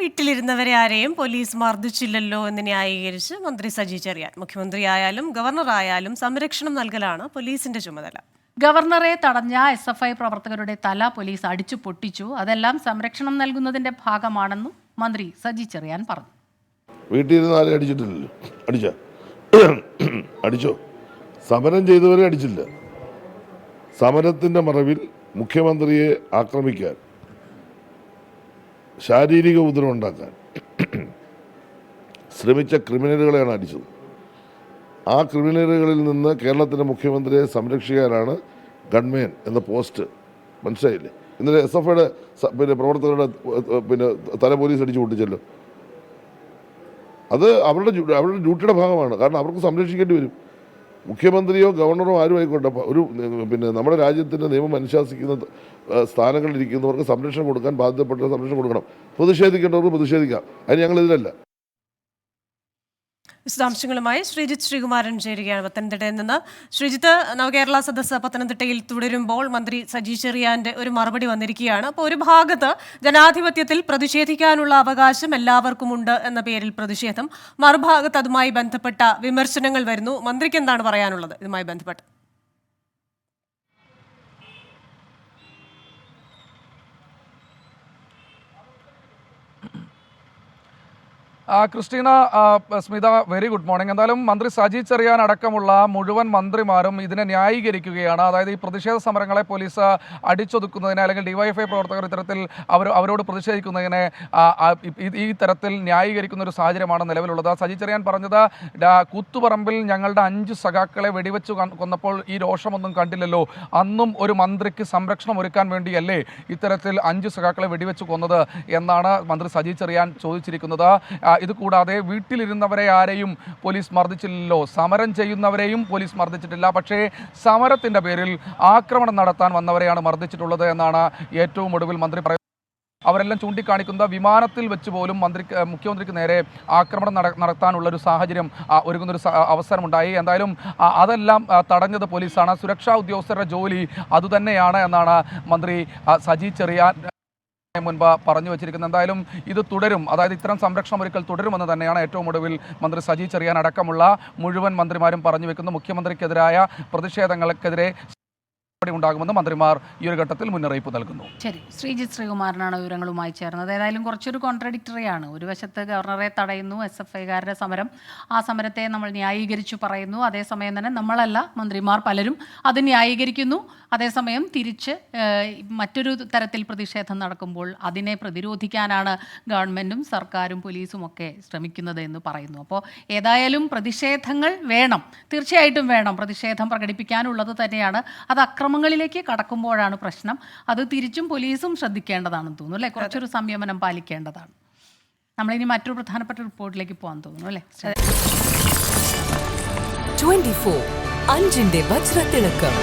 വീട്ടിലിരുന്നവരെ ആരെയും പോലീസ് മർദ്ദിച്ചില്ലല്ലോ എന്ന് ന്യായീകരിച്ച് മന്ത്രി സജി ചെറിയാൻ. മുഖ്യമന്ത്രിയായാലും ഗവർണറായാലും സംരക്ഷണം നൽകലാണ് പോലീസിന്റെ ചുമതല. ഗവർണറെ തടഞ്ഞ SFI പ്രവർത്തകരുടെ തല പോലീസ് അടിച്ചു പൊട്ടിച്ചു. അതെല്ലാം സംരക്ഷണം നൽകുന്നതിന്റെ ഭാഗമാണെന്നും മന്ത്രി സജി ചെറിയാൻ പറഞ്ഞു. വീട്ടിലിരുന്ന് ആരെയും അടിച്ചിട്ടില്ലല്ലോ. അടിച്ചോ? സമരം ചെയ്തവരെ അടിച്ചില്ല. സമരത്തിന്റെ മറവിൽ മുഖ്യമന്ത്രിയെ ആക്രമിക്കാൻ, ശാരീരിക ഉപദ്രവം ഉണ്ടാക്കാൻ ശ്രമിച്ച ക്രിമിനലുകളെയാണ് അടിച്ചത്. ആ ക്രിമിനലുകളിൽ നിന്ന് കേരളത്തിൻ്റെ മുഖ്യമന്ത്രിയെ സംരക്ഷിക്കാനാണ് ഗൺമേൻ എന്ന പോസ്റ്റ്. മനസ്സിലായില്ലേ? ഇന്നലെ SFIയുടെ പ്രവർത്തകരുടെ തല പോലീസ് അടിച്ചു പൊട്ടിച്ചല്ലോ. അത് അവരുടെ ഡ്യൂട്ടിയുടെ ഭാഗമാണ്. കാരണം അവർക്ക് സംരക്ഷിക്കേണ്ടി വരും. മുഖ്യമന്ത്രിയോ ഗവർണറോ ആരും ആയിക്കോട്ടെ, ഒരു നമ്മുടെ രാജ്യത്തിൻ്റെ നിയമം അനുശാസിക്കുന്ന സ്ഥാനങ്ങളിൽ ഇരിക്കുന്നവർക്ക് സംരക്ഷണം കൊടുക്കാൻ ബാധ്യതപ്പെട്ട സംരക്ഷണം കൊടുക്കണം. പ്രതിഷേധിക്കേണ്ടവർക്ക് പ്രതിഷേധിക്കാം. അതിന് ഞങ്ങളിതിലല്ല. വിശദാംശങ്ങളുമായി ശ്രീജിത്ത് ശ്രീകുമാരൻ ചേരുകയാണ് പത്തനംതിട്ടയിൽ നിന്ന്. ശ്രീജിത്ത്, നവകേരള സദസ്സ് പത്തനംതിട്ടയിൽ തുടരുമ്പോൾ മന്ത്രി സജി ചെറിയാന്റെ ഒരു മറുപടി വന്നിരിക്കുകയാണ്. അപ്പോൾ ഒരു ഭാഗത്ത് ജനാധിപത്യത്തിൽ പ്രതിഷേധിക്കാനുള്ള അവകാശം എല്ലാവർക്കുമുണ്ട് എന്ന പേരിൽ പ്രതിഷേധം, മറുഭാഗത്ത് അതുമായി ബന്ധപ്പെട്ട വിമർശനങ്ങൾ വരുന്നു. മന്ത്രിക്ക് എന്താണ് പറയാനുള്ളത് ഇതുമായി ബന്ധപ്പെട്ട്? Christina, Smitha, very good morning. എന്തായാലും മന്ത്രി സജി ചെറിയാൻ അടക്കമുള്ള മുഴുവൻ മന്ത്രിമാരും ഇതിനെ ന്യായീകരിക്കുകയാണ്. അതായത് ഈ പ്രതിഷേധ സമരങ്ങളെ പോലീസ് അടിച്ചൊതുക്കുന്നതിനെ, അല്ലെങ്കിൽ DYFI പ്രവർത്തകർ ഇത്തരത്തിൽ അവരോട് പ്രതിഷേധിക്കുന്നതിനെ ഈ തരത്തിൽ ന്യായീകരിക്കുന്ന ഒരു സാഹചര്യമാണ് നിലവിലുള്ളത്. സജി ചെറിയാൻ പറഞ്ഞത്, കൂത്തുപറമ്പിൽ ഞങ്ങളുടെ 5 സഖാക്കളെ വെടിവെച്ച് കൊന്നപ്പോൾ ഈ രോഷമൊന്നും കണ്ടില്ലല്ലോ, അന്നും ഒരു മന്ത്രിക്ക് സംരക്ഷണം ഒരുക്കാൻ വേണ്ടിയല്ലേ ഇത്തരത്തിൽ 5 സഖാക്കളെ വെടിവെച്ച് കൊന്നത് എന്നാണ് മന്ത്രി സജി ചെറിയാൻ ചോദിച്ചിരിക്കുന്നത്. ഇതുകൂടാതെ വീട്ടിലിരുന്നവരെ ആരെയും പോലീസ് മർദ്ദിച്ചില്ലല്ലോ, സമരം ചെയ്യുന്നവരെയും പോലീസ് മർദ്ദിച്ചിട്ടില്ല, പക്ഷേ സമരത്തിൻ്റെ പേരിൽ ആക്രമണം നടത്താൻ വന്നവരെയാണ് മർദ്ദിച്ചിട്ടുള്ളത് എന്നാണ് ഏറ്റവും ഒടുവിൽ മന്ത്രി പറയുന്നത്. അവരെല്ലാം ചൂണ്ടിക്കാണിക്കുന്ന വിമാനത്തിൽ വെച്ച് പോലും മുഖ്യമന്ത്രിക്ക് നേരെ ആക്രമണം നടത്താനുള്ളൊരു സാഹചര്യം ഒരുങ്ങുന്നൊരു അവസരമുണ്ടായി. എന്തായാലും അതെല്ലാം തടഞ്ഞത് പോലീസാണ്. സുരക്ഷാ ഉദ്യോഗസ്ഥരുടെ ജോലി അതുതന്നെയാണ് എന്നാണ് മന്ത്രി സജി ചെറിയാൻ മുൻപ് പറഞ്ഞു വെച്ചിരിക്കുന്നത്. എന്തായാലും ഇത് തുടരും, അതായത് ഇത്തരം സംരക്ഷണം ഒരിക്കൽ തുടരുമെന്ന് തന്നെയാണ് ഏറ്റവും ഒടുവിൽ മന്ത്രി സജി ചെറിയാൻ അടക്കമുള്ള മുഴുവൻ മന്ത്രിമാരും പറഞ്ഞു വെക്കുന്നു. മുഖ്യമന്ത്രിക്കെതിരായ പ്രതിഷേധങ്ങൾക്കെതിരെ ഉണ്ടാകുമെന്ന് മന്ത്രിമാർ ഈ ഒരു ഘട്ടത്തിൽ മുന്നറിയിപ്പ് നൽകുന്നു. ശരി, ശ്രീജിത്ത് ശ്രീകുമാരനാണ് വിവരങ്ങളുമായി ചേർന്നത്. ഏതായാലും കുറച്ചൊരു കോൺട്രഡിക്ടറിയാണ്. ഒരു വശത്ത് ഗവർണറെ തടയുന്നു, SFIക്കാരുടെ സമരം, ആ സമരത്തെ നമ്മൾ ന്യായീകരിച്ചു പറയുന്നു. അതേസമയം തന്നെ നമ്മളല്ല, മന്ത്രിമാർ പലരും അത് ന്യായീകരിക്കുന്നു. അതേസമയം തിരിച്ച് മറ്റൊരു തരത്തിൽ പ്രതിഷേധം നടക്കുമ്പോൾ അതിനെ പ്രതിരോധിക്കാനാണ് ഗവൺമെൻറ്റും സർക്കാരും പോലീസും ഒക്കെ ശ്രമിക്കുന്നത് എന്ന് പറയുന്നു. അപ്പോൾ ഏതായാലും പ്രതിഷേധങ്ങൾ വേണം, തീർച്ചയായിട്ടും വേണം. പ്രതിഷേധം പ്രകടിപ്പിക്കാനുള്ളത് തന്നെയാണ്. അത് അക്രമങ്ങളിലേക്ക് കടക്കുമ്പോഴാണ് പ്രശ്നം. അത് തിരിച്ചും പോലീസും ശ്രദ്ധിക്കേണ്ടതാണെന്ന് തോന്നുന്നു അല്ലേ? കുറച്ചൊരു സംയമനം പാലിക്കേണ്ടതാണ്. നമ്മളിനി മറ്റൊരു പ്രധാനപ്പെട്ട റിപ്പോർട്ടിലേക്ക് പോകാൻ തോന്നുന്നു അല്ലേ? 24 അഞ്ചിന്റെ വജ്രത്തിളക്കം.